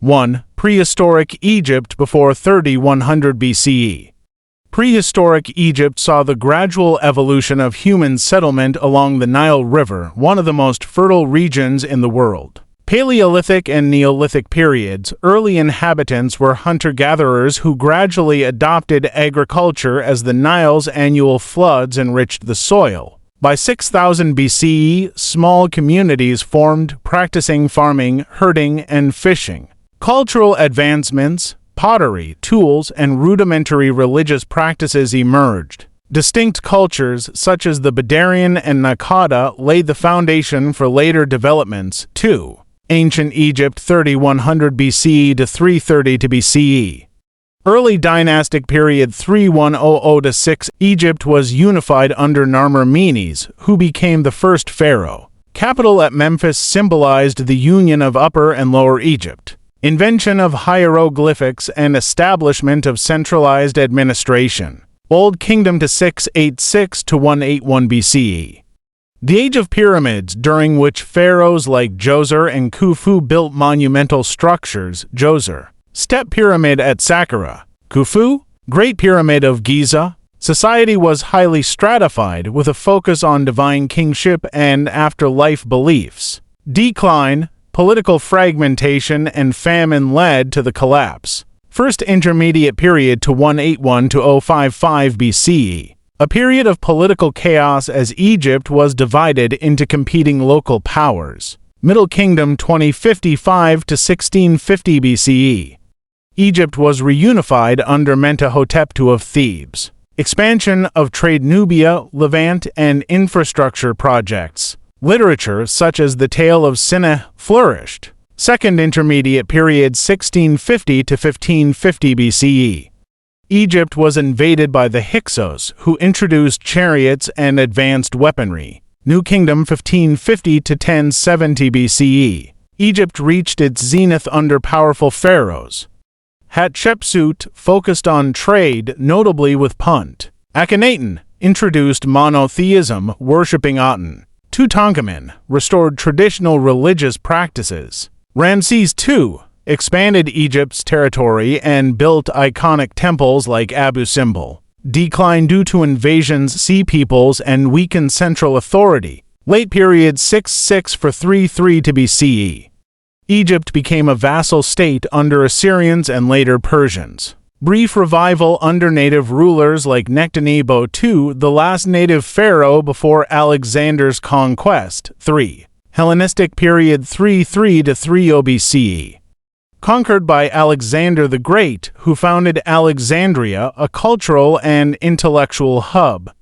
1. Prehistoric Egypt before 3100 BCE. Prehistoric Egypt saw the gradual evolution of human settlement along the Nile River, one of the most fertile regions in the world. Paleolithic and Neolithic periods, early inhabitants were hunter-gatherers who gradually adopted agriculture as the Nile's annual floods enriched the soil. By 6000 BCE, small communities formed, practicing farming, herding, and fishing. Cultural advancements, pottery, tools, and rudimentary religious practices emerged. Distinct cultures, such as the Badarian and Naqada, laid the foundation for later developments, too. Ancient Egypt 3100 BCE to 330 to BCE. Early dynastic period 3100 to 6 Egypt was unified under Narmer-Menes, who became the first pharaoh. Capital at Memphis symbolized the union of Upper and Lower Egypt. Invention of hieroglyphics and establishment of centralized administration. Old Kingdom to 686 to 181 BCE. The Age of Pyramids, during which pharaohs like Djoser and Khufu built monumental structures. Djoser, Step Pyramid at Saqqara. Khufu, Great Pyramid of Giza. Society was highly stratified, with a focus on divine kingship and afterlife beliefs. Decline, political fragmentation, and famine led to the collapse. First Intermediate Period to 181 to 055 BCE. A period of political chaos as Egypt was divided into competing local powers. Middle Kingdom 2055 to 1650 BCE. Egypt was reunified under Mentuhotep II of Thebes. Expansion of trade. Nubia, Levant, and infrastructure projects. Literature, such as the Tale of Sineh, flourished. Second Intermediate Period 1650 to 1550 BCE. Egypt was invaded by the Hyksos, who introduced chariots and advanced weaponry. New Kingdom 1550 to 1070 BCE. Egypt reached its zenith under powerful pharaohs. Hatshepsut focused on trade, notably with Punt. Akhenaten introduced monotheism, worshipping Aten. Tutankhamun restored traditional religious practices. Ramses II expanded Egypt's territory and built iconic temples like Abu Simbel. Decline due to invasions, sea peoples, and weakened central authority. Late period 66 for 33 to BCE. Egypt became a vassal state under Assyrians and later Persians. Brief revival under native rulers like Nectanebo II, the last native pharaoh before Alexander's conquest. 3. Hellenistic period 33 to 30 BCE. Conquered by Alexander the Great, who founded Alexandria, a cultural and intellectual hub.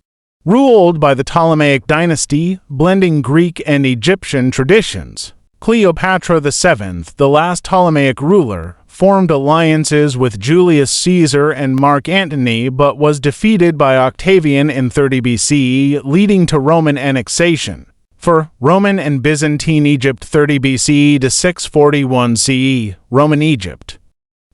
Ruled by the Ptolemaic dynasty, blending Greek and Egyptian traditions. Cleopatra VII, the last Ptolemaic ruler, formed alliances with Julius Caesar and Mark Antony but was defeated by Octavian in 30 BCE, leading to Roman annexation. For Roman and Byzantine Egypt 30 BCE to 641 CE, Roman Egypt.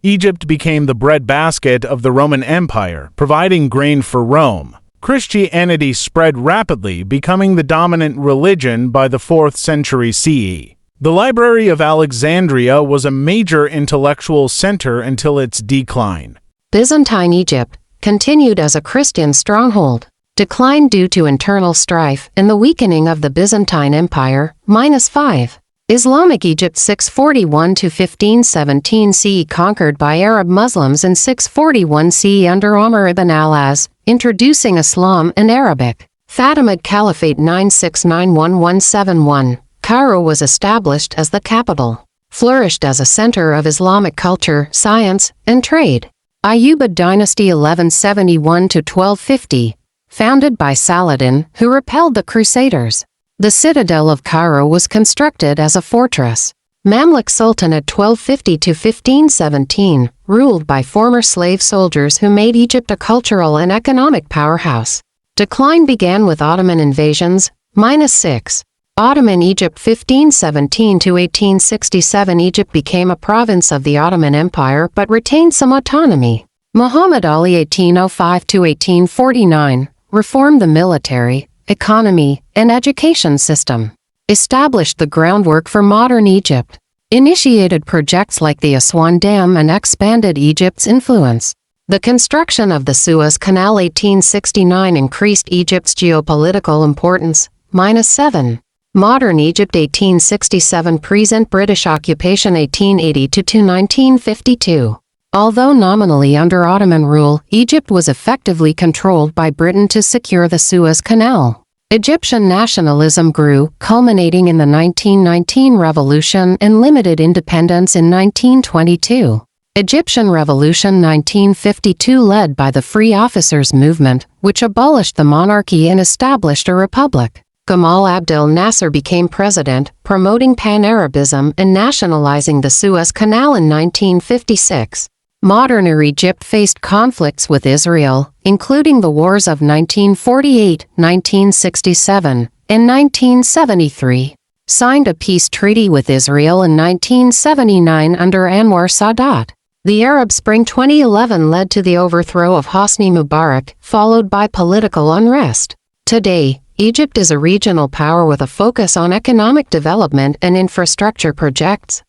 Egypt became the breadbasket of the Roman Empire, providing grain for Rome. Christianity spread rapidly, becoming the dominant religion by the 4th century CE. The Library of Alexandria was a major intellectual center until its decline. Byzantine Egypt continued as a Christian stronghold. Declined due to internal strife and the weakening of the Byzantine Empire. -5. Islamic Egypt 641 to 1517 CE conquered by Arab Muslims in 641 CE under Omar ibn al-As, introducing Islam and Arabic. Fatimid Caliphate 969-1171. Cairo was established as the capital. Flourished as a center of Islamic culture, science, and trade. Ayyubid Dynasty 1171 to 1250. Founded by Saladin, who repelled the Crusaders. The citadel of Cairo was constructed as a fortress. Mamluk Sultanate 1250 to 1517, ruled by former slave soldiers who made Egypt a cultural and economic powerhouse. Decline began with Ottoman invasions. -6. Ottoman Egypt 1517 to 1867. Egypt became a province of the Ottoman Empire but retained some autonomy. Muhammad Ali 1805 to 1849 reformed the military, economy, and education system. Established the groundwork for modern Egypt. initiated projects like the Aswan Dam and expanded Egypt's influence. The construction of the Suez Canal 1869 increased Egypt's geopolitical importance. -7. Modern Egypt 1867 present British occupation 1882 to 1952. Although nominally under Ottoman rule, Egypt was effectively controlled by Britain to secure the Suez Canal. Egyptian nationalism grew, culminating in the 1919 revolution and limited independence in 1922. Egyptian Revolution 1952 led by the Free Officers Movement, which abolished the monarchy and established a republic. Gamal Abdel Nasser became president, promoting Pan-Arabism and nationalizing the Suez Canal in 1956. Modern Egypt faced conflicts with Israel, including the wars of 1948, 1967, and 1973. Signed a peace treaty with Israel in 1979 under Anwar Sadat. The Arab Spring 2011 led to the overthrow of Hosni Mubarak, followed by political unrest. Today, Egypt is a regional power with a focus on economic development and infrastructure projects.